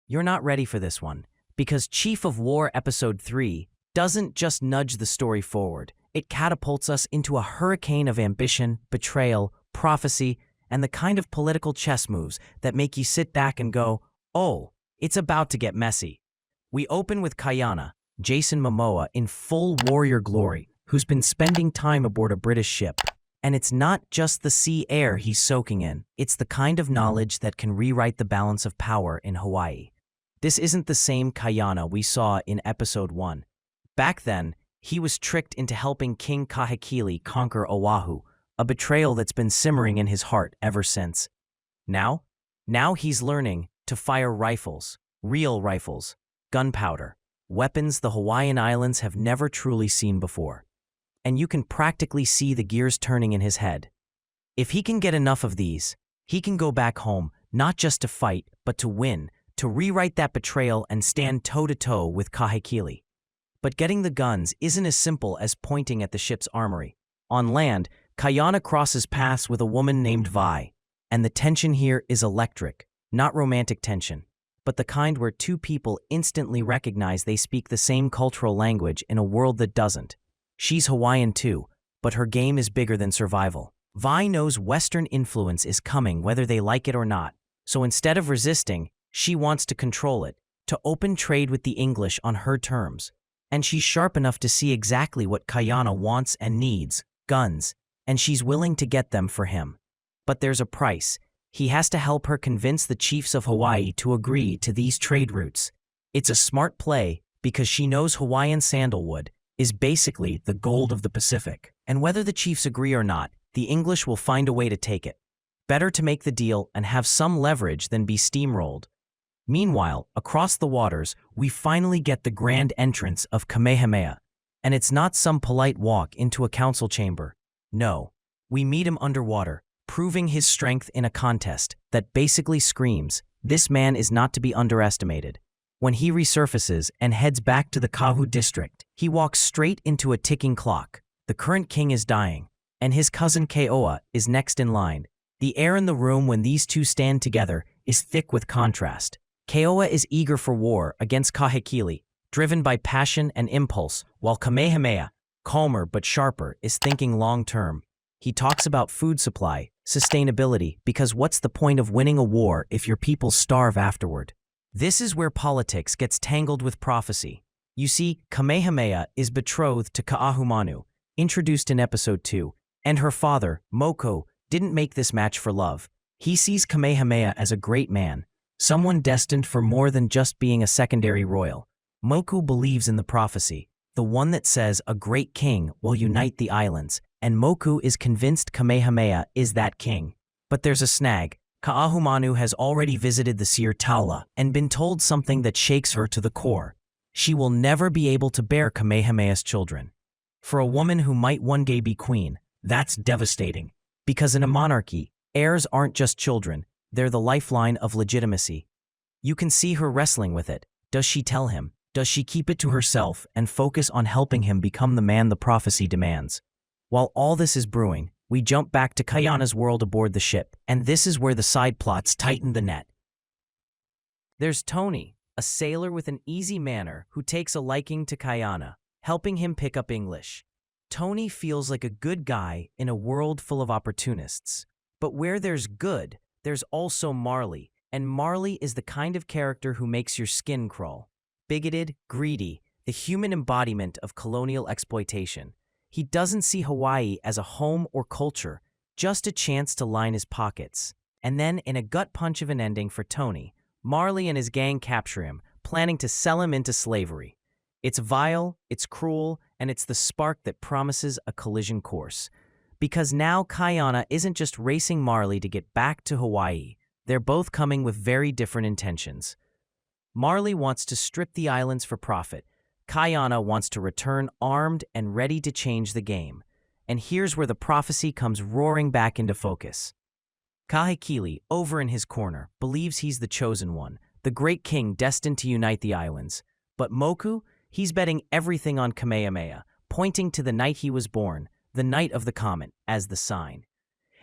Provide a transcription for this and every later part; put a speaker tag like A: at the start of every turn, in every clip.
A: You're not ready for this one, because Chief of War Episode 3 doesn't just nudge the story forward, it catapults us into a hurricane of ambition, betrayal, prophecy, and the kind of political chess moves that make you sit back and go, oh, it's about to get messy. We open with Kayana, Jason Momoa in full warrior glory, who's been spending time aboard a British ship. And it's not just the sea air he's soaking in, it's the kind of knowledge that can rewrite the balance of power in Hawaii. This isn't the same Kayana we saw in Episode 1. Back then, he was tricked into helping King Kahekili conquer Oahu, a betrayal that's been simmering in his heart ever since. Now he's learning to fire rifles, real rifles, gunpowder, weapons the Hawaiian Islands have never truly seen before. And you can practically see the gears turning in his head. If he can get enough of these, he can go back home, not just to fight, but to win, to rewrite that betrayal and stand toe-to-toe with Kahekili. But getting the guns isn't as simple as pointing at the ship's armory. On land, Kayana crosses paths with a woman named Vi, and the tension here is electric, not romantic tension, but the kind where two people instantly recognize they speak the same cultural language in a world that doesn't. She's Hawaiian too, but her game is bigger than survival. Vi knows Western influence is coming whether they like it or not, so instead of resisting, she wants to control it, to open trade with the English on her terms. And she's sharp enough to see exactly what Kayana wants and needs, guns, and she's willing to get them for him. But there's a price. He has to help her convince the chiefs of Hawaii to agree to these trade routes. It's a smart play because she knows Hawaiian sandalwood is basically the gold of the Pacific. And whether the chiefs agree or not, the English will find a way to take it. Better to make the deal and have some leverage than be steamrolled. Meanwhile, across the waters, we finally get the grand entrance of Kamehameha. And it's not some polite walk into a council chamber. No, we meet him underwater, proving his strength in a contest that basically screams, this man is not to be underestimated. When he resurfaces and heads back to the Kahu district, he walks straight into a ticking clock. The current king is dying, and his cousin Keoa is next in line. The air in the room when these two stand together is thick with contrast. Keoa is eager for war against Kahekili, driven by passion and impulse, while Kamehameha, calmer but sharper, is thinking long-term. He talks about food supply, sustainability, because what's the point of winning a war if your people starve afterward? This is where politics gets tangled with prophecy. You see, Kamehameha is betrothed to Ka'ahumanu, introduced in Episode 2, and her father, Momoa, didn't make this match for love. He sees Kamehameha as a great man, someone destined for more than just being a secondary royal. Momoa believes in the prophecy, the one that says a great king will unite the islands, and Momoa is convinced Kamehameha is that king. But there's a snag. Ka'ahumanu has already visited the seer Taula and been told something that shakes her to the core. She will never be able to bear Kamehameha's children. For a woman who might one day be queen, that's devastating. Because in a monarchy, heirs aren't just children, they're the lifeline of legitimacy. You can see her wrestling with it. Does she tell him? Does she keep it to herself and focus on helping him become the man the prophecy demands? While all this is brewing, we jump back to Kayana's world aboard the ship, and this is where the side plots tighten the net. There's Tony, a sailor with an easy manner who takes a liking to Kayana, helping him pick up English. Tony feels like a good guy in a world full of opportunists. But where there's good, there's also Marley, and Marley is the kind of character who makes your skin crawl. Bigoted, greedy, the human embodiment of colonial exploitation. He doesn't see Hawaii as a home or culture, just a chance to line his pockets. And then, in a gut punch of an ending for Tony, Marley and his gang capture him, planning to sell him into slavery. It's vile, it's cruel, and it's the spark that promises a collision course. Because now Kayana isn't just racing Marley to get back to Hawaii, they're both coming with very different intentions. Marley wants to strip the islands for profit. Kayana wants to return armed and ready to change the game. And here's where the prophecy comes roaring back into focus. Kahekili, over in his corner, believes he's the chosen one, the great king destined to unite the islands. But Momoa, he's betting everything on Kamehameha, pointing to the night he was born, the night of the comet, as the sign.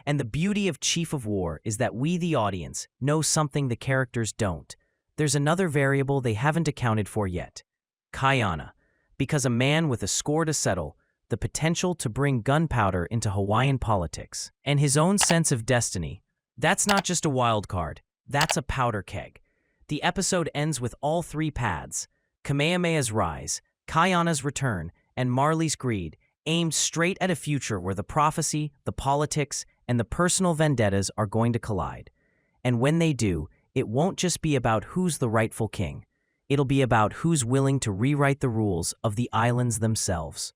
A: And the beauty of Chief of War is that we, the audience, know something the characters don't. there's another variable they haven't accounted for yet. Kaiana. Because a man with a score to settle, the potential to bring gunpowder into Hawaiian politics, and his own sense of destiny. That's not just a wild card, that's a powder keg. The episode ends with all three paths: Kamehameha's rise, Kaiana's return, and Marley's greed, aimed straight at a future where the prophecy, the politics, and the personal vendettas are going to collide. And when they do, it won't just be about who's the rightful king. It'll be about who's willing to rewrite the rules of the islands themselves.